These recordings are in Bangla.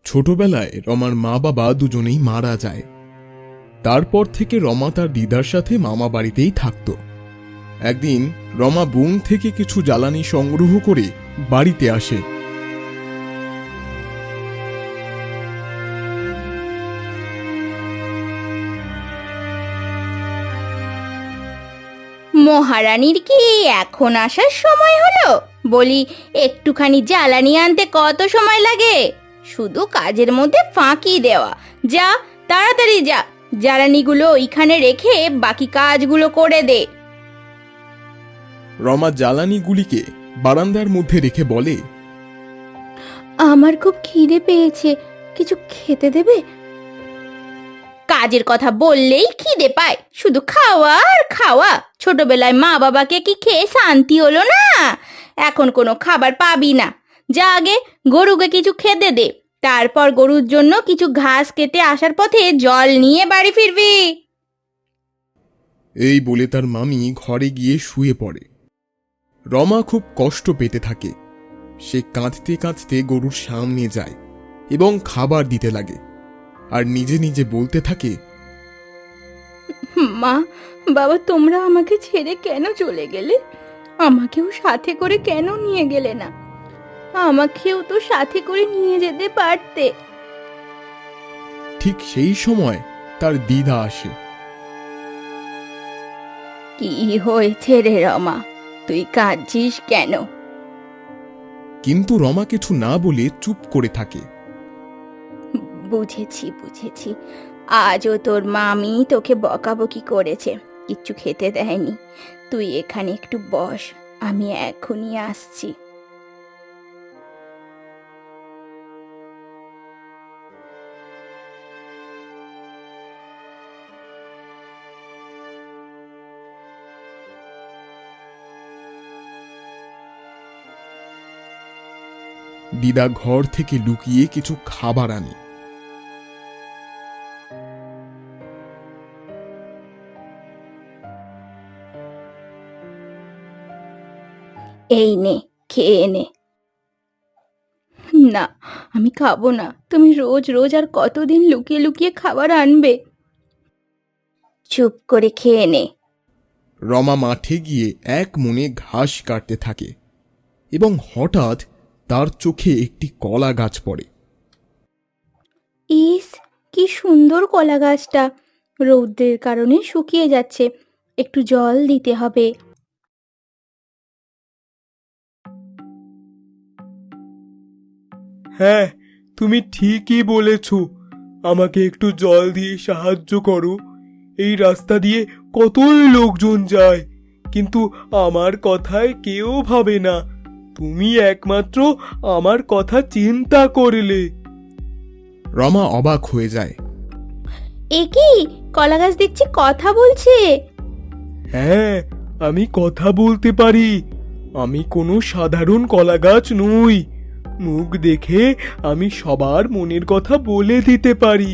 ছোটবেলায় রমার মা বাবা দুজনেই মারা যায়। তারপর থেকে রমা তার দিদার সাথে মামা বাড়িতেই থাকত। একদিন রমা বন থেকে কিছু জ্বালানি সংগ্রহ করে বাড়িতে আসে। মহারানীর কি এখন আসার সময় হলো? বলি, একটুখানি জ্বালানি আনতে কত সময় লাগে? শুধু কাজের মধ্যে ফাঁকি দেওয়া। যা, তাড়াতাড়ি যা, জ্বালানিগুলো ওইখানে রেখে বাকি কাজগুলো করে দে। রমা জ্বালানিগুলিকে বারান্দার মধ্যে রেখে বলে, আমার খুব খিদে পেয়েছে, কিছু খেতে দেবে? কাজের কথা বললেই খিদে পায়, শুধু খাওয়া আর খাওয়া। ছোটবেলায় মা বাবাকে কি খেয়ে শান্তি হলো না? এখন কোনো খাবার পাবি না। যা, আগে গরুকে কিছু খেতে দে, তারপর গরুর জন্য কিছু ঘাস কেটে আসার পথে জল নিয়ে বাড়ি ফিরবি। এই বলে তার মামি ঘরে গিয়ে শুয়ে পড়ে। রমা খুব কষ্ট পেতে থাকে। সে কাঁদতে কাঁদতে গরুর সামনে যায় এবং খাবার দিতে লাগে, আর নিজে নিজে বলতে থাকে, মা বাবা, তোমরা আমাকে ছেড়ে কেন চলে গেলে? আমাকেও সাথে করে কেন নিয়ে গেলে না? আমাকেও তো সাথে করে নিয়ে যেতে পারতে। ঠিক সেই সময় তার দিদা আসে। কি হয়েছে রে রমা, তুই কাঁদছিস কেন? কিন্তু রমা কিছু না বলে চুপ করে থাকে। বুঝেছি বুঝেছি, আজও তোর মামি তোকে বকাবকি করেছে, কিচ্ছু খেতে দেয়নি। তুই এখানে একটু বস, আমি এখনই আসছি। দিদা ঘর থেকে লুকিয়ে কিছু খাবার আনে। এই নে, খেয়ে নে। না, আমি খাবো না। তুমি রোজ রোজ আর কতদিন লুকিয়ে লুকিয়ে খাবার আনবে? চুপ করে খেয়ে নে। রমা মাঠে গিয়ে এক মনে ঘাস কাটতে থাকে এবং হঠাৎ তার চোখে একটি কলা গাছ পড়ে। ইস, কি সুন্দর কলা গাছটা! রৌদ্রের কারণে শুকিয়ে যাচ্ছে, একটু জল দিতে হবে। হ্যাঁ, তুমি ঠিকই বলেছ। আমাকে একটু জল দিয়ে সাহায্য করো। এই রাস্তা দিয়ে কতই লোকজন যায়, কিন্তু আমার কথায় কেউ ভাবে না। তুমি একমাত্র আমার কথা চিন্তা করলে। রমা অবাক হয়ে যায়। এ কি, কলা গাছ দেখছি কথা বলছে! হ্যাঁ, আমি কথা বলতে পারি। আমি কোনো সাধারণ কলা গাছ নই। মুখ দেখে আমি সবার মনের কথা বলে দিতে পারি।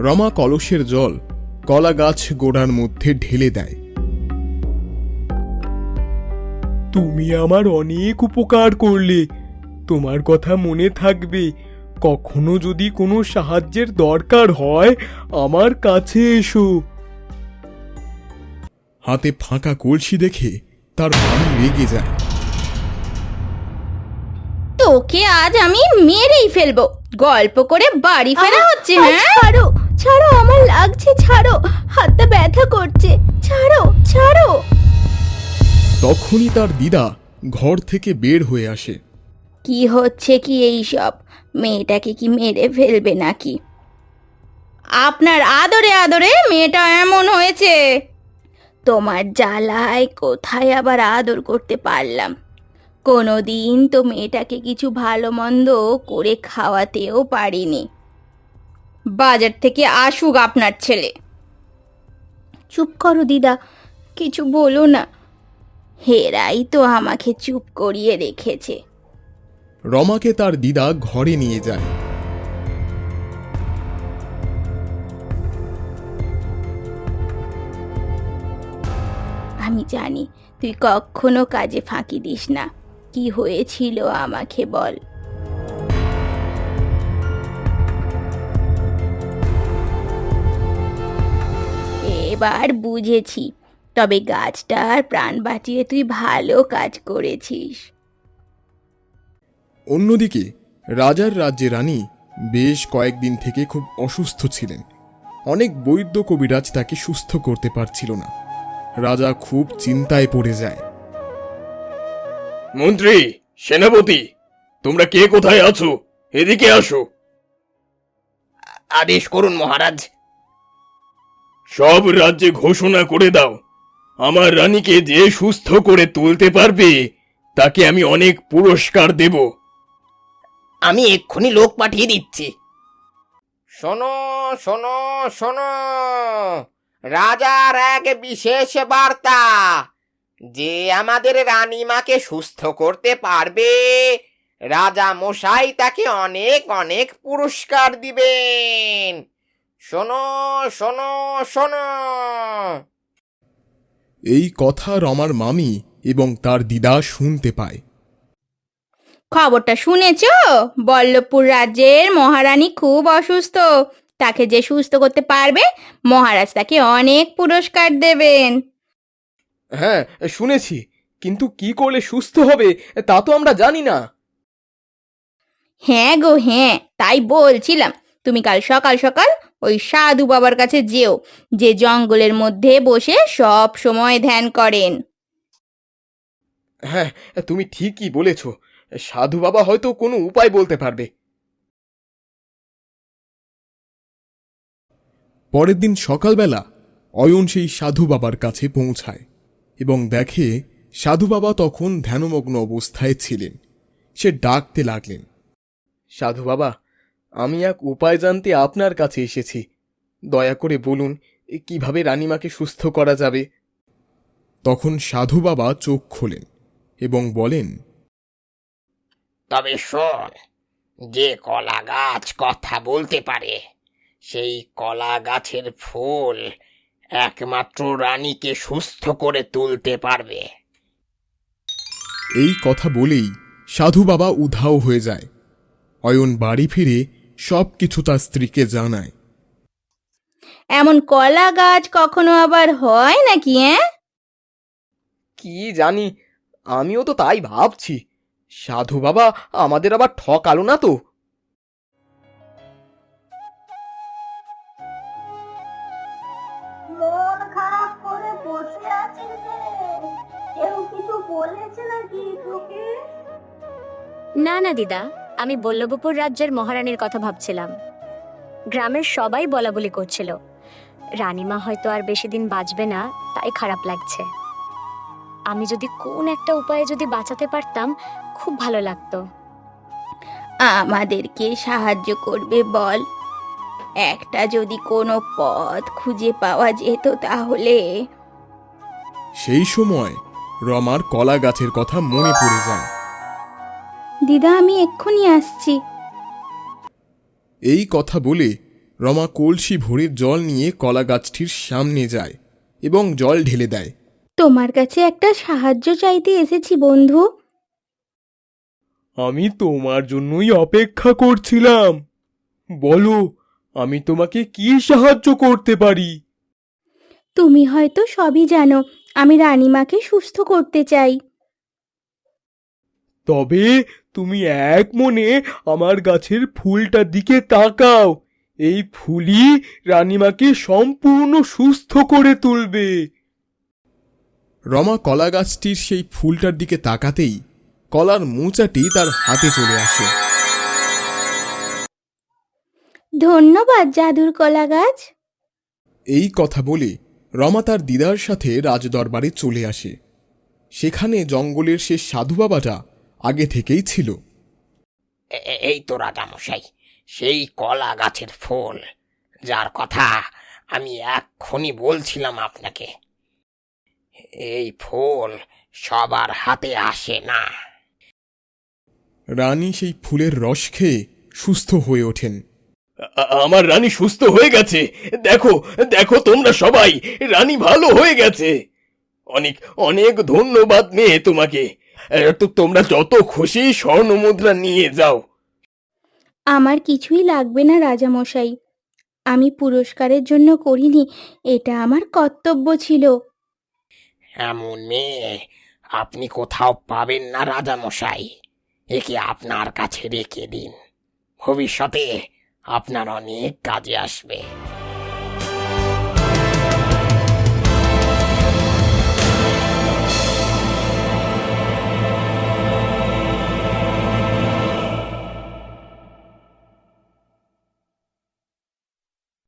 রমা কলসের জল কলা গাছ গোড়ার মধ্যে ঢেলে দেয়। তুমি আমার অনেক উপকার করলে। তোমার কথা মনে থাকবে। কখনো যদি কোনো সাহায্যের দরকার হয়, আমার কাছে এসো। হাতে ফাঁকা কলসি দেখে তার মামি রেগে যায়। তোকে আজ আমি মেরেই ফেলবো। গল্প করে বাড়ি ফেরা হচ্ছে? হ্যাঁ, ছাড়ো ছাড়ো, আমার লাগছে, ছাড়ো, হাতটা ব্যথা করছে, ছাড়ো ছাড়ো। তখনই তার দিদা ঘর থেকে বের হয়ে আসে। কি হচ্ছে কি এই সব? মেয়েটাকে কি মেরে ফেলবে নাকি? আপনার আদরে আদরে মেয়েটা এমন হয়েছে। তোমার জ্বালায় কোথায় আবার আদর করতে পারলাম? কোনোদিন তো মেয়েটাকে কিছু ভালো মন্দ করে খাওয়াতেও পারিনি। বাজার থেকে আসুক আপনার ছেলে। চুপ করো দিদা, কিছু বলো না। হেরাই তো আমাকে চুপ করিয়ে রেখেছে। রমাকে তার দিদা ঘরে নিয়ে যায়। আমি জানি তুই কখনো কাজে ফাঁকি দিস না। কি হয়েছিল আমাকে বল। এবার বুঝেছি। তবে গাছটার প্রাণ বাঁচিয়ে তুই ভালো কাজ করেছিস। অন্যদিকে রাজার রাজ্যে রানী বেশ কয়েকদিন থেকে খুব অসুস্থ ছিলেন। অনেক বৈদ্য কবিরাজ তাকে সুস্থ করতে পারছিল না। রাজা খুব চিন্তায় পড়ে যায়। মন্ত্রী, সেনাপতি, তোমরা কে কোথায় আছো? এদিকে আসো। আদেশ করুন মহারাজ। সব রাজ্যে ঘোষণা করে দাও, আমার রানীকে যে সুস্থ করে তুলতে পারবে তাকে আমি অনেক পুরস্কার দেব। আমি এক্ষুনি লোক পাঠিয়ে দিচ্ছি। শোনো শোনো শোনো, রাজার এক বিশেষ বার্তা। যে আমাদের রানীমাকে সুস্থ করতে পারবে, রাজা মশাই তাকে অনেক অনেক পুরস্কার দিবেন। শোনো শোনো শোনো। এই কথা রমার মামি এবং তার দিদা শুনতে পায়। খবরটা শুনেছ? বল্লভপুর রাজ্যের মহারানী খুব অসুস্থ। তাকে যে সুস্থ করতে পারবে, মহারাজ তাকে অনেক পুরস্কার দেবেন। হ্যাঁ, শুনেছি, কিন্তু কি করলে সুস্থ হবে তা তো আমরা জানি না। হ্যাঁ গো হ্যাঁ, তাই বলছিলাম তুমি কাল সকাল সকাল ওই সাধু বাবার কাছে যেও, যে জঙ্গলের মধ্যে বসে সব সময় ধ্যান করেন। হ্যাঁ, তুমি ঠিকই বলেছ। সাধু বাবা হয়তো কোনো উপায় বলতে পারবে। পরের দিন সকালবেলা অয়ন সেই সাধু বাবার কাছে পৌঁছায় এবং দেখে সাধু বাবা তখন ধ্যানমগ্ন অবস্থায় ছিলেন। সে ডাকতে লাগলেন, সাধু বাবা, আমি এক উপায় জানতে আপনার কাছে এসেছি। দয়া করে বলুন, কিভাবে রানীমাকে সুস্থ করা যাবে। তখন সাধু বাবা চোখ খোলেন এবং বলেন, তবে শোন, যে কলা গাছ কথা বলতে পারে, সেই কলা গাছের ফুল একমাত্র রানীকে সুস্থ করে তুলতে পারবে। এই কথা বলেই সাধু বাবা উধাও হয়ে যায়। অয়ন বাড়ি ফিরে সব কিছু তার স্ত্রীকে জানায়। এমন কলা গাছ কখনো আবার হয় নাকি? কি জানি, আমিও তো তাই ভাবছি। সাধু বাবা আমাদের আবার ঠকালো না তো? মন খারাপ করে বসে আছিস যে? কেউ কিছু বলেছে নাকি তোকে? না না দিদা, আমি বল্লভপুর রাজ্যের মহারানীর কথা ভাবছিলাম। গ্রামের সবাই বলাবলি করছিল রানীমা হয়তো আর বেশি দিন বাঁচবে না, তাই খারাপ লাগছে। আমি যদি কোন একটা উপায়ে যদি বাঁচাতে পারতাম, খুব ভালো লাগতো। আমাদেরকে সাহায্য করবে বল। একটা যদি কোনো পথ খুঁজে পাওয়া যেত তাহলে। সেই সময় রমার কলা গাছের কথা মনে পড়ে যায়। দিদা, আমি এক্ষুনি আসছি। এই কথা বলে রমা কলসি ভরে জল নিয়ে কলা গাছটির সামনে যায় এবং জল ঢেলে দেয়। তোমার কাছে একটা সাহায্য চাইতে এসেছি বন্ধু। আমি তোমার জন্যই অপেক্ষা করছিলাম। বলো, আমি তোমাকে কি সাহায্য করতে পারি? তুমি হয়তো সবই জানো, আমি রানীমাকে সুস্থ করতে চাই। তবে তুমি এক মনে আমার গাছের ফুলটার দিকে তাকাও। এই ফুলই রানীমাকে সম্পূর্ণ সুস্থ করে তুলবে। রমা কলা গাছটির সেই ফুলটার দিকে তাকাতেই কলার মোচাটি তার হাতে চলে আসে। ধন্যবাদ জাদুর কলা গাছ। এই কথা বলে রমা তার দিদার সাথে রাজদরবারে চলে আসে। সেখানে জঙ্গলের সে সাধু বাবাটা আগে থেকেই ছিল। এই তো রাজামশাই, সেই কলা গাছের ফুল যার কথা আমি এক্ষুনি বলছিলাম আপনাকে। এই ফুল সবার হাতে আসে না। রানী সেই ফুলের রস খেয়ে সুস্থ হয়ে ওঠেন। আমার রানী সুস্থ হয়ে গেছে। দেখো দেখো তোমরা সবাই, রানী ভালো হয়ে গেছে। অনেক অনেক ধন্যবাদ মেয়ে তোমাকে। তো তোমরা যত খুশি স্বর্ণ মুদ্রা নিয়ে যাও। আমার কিছুই লাগবে না রাজামশাই। আমি পুরস্কারের জন্য করিনি, এটা আমার কর্তব্য ছিল। এমন মেয়ে আপনি কোথাও পাবেন না রাজামশাই। একে আপনার কাছে রেখে দিন, ভবিষ্যতে আপনার অনেক কাজে আসবে।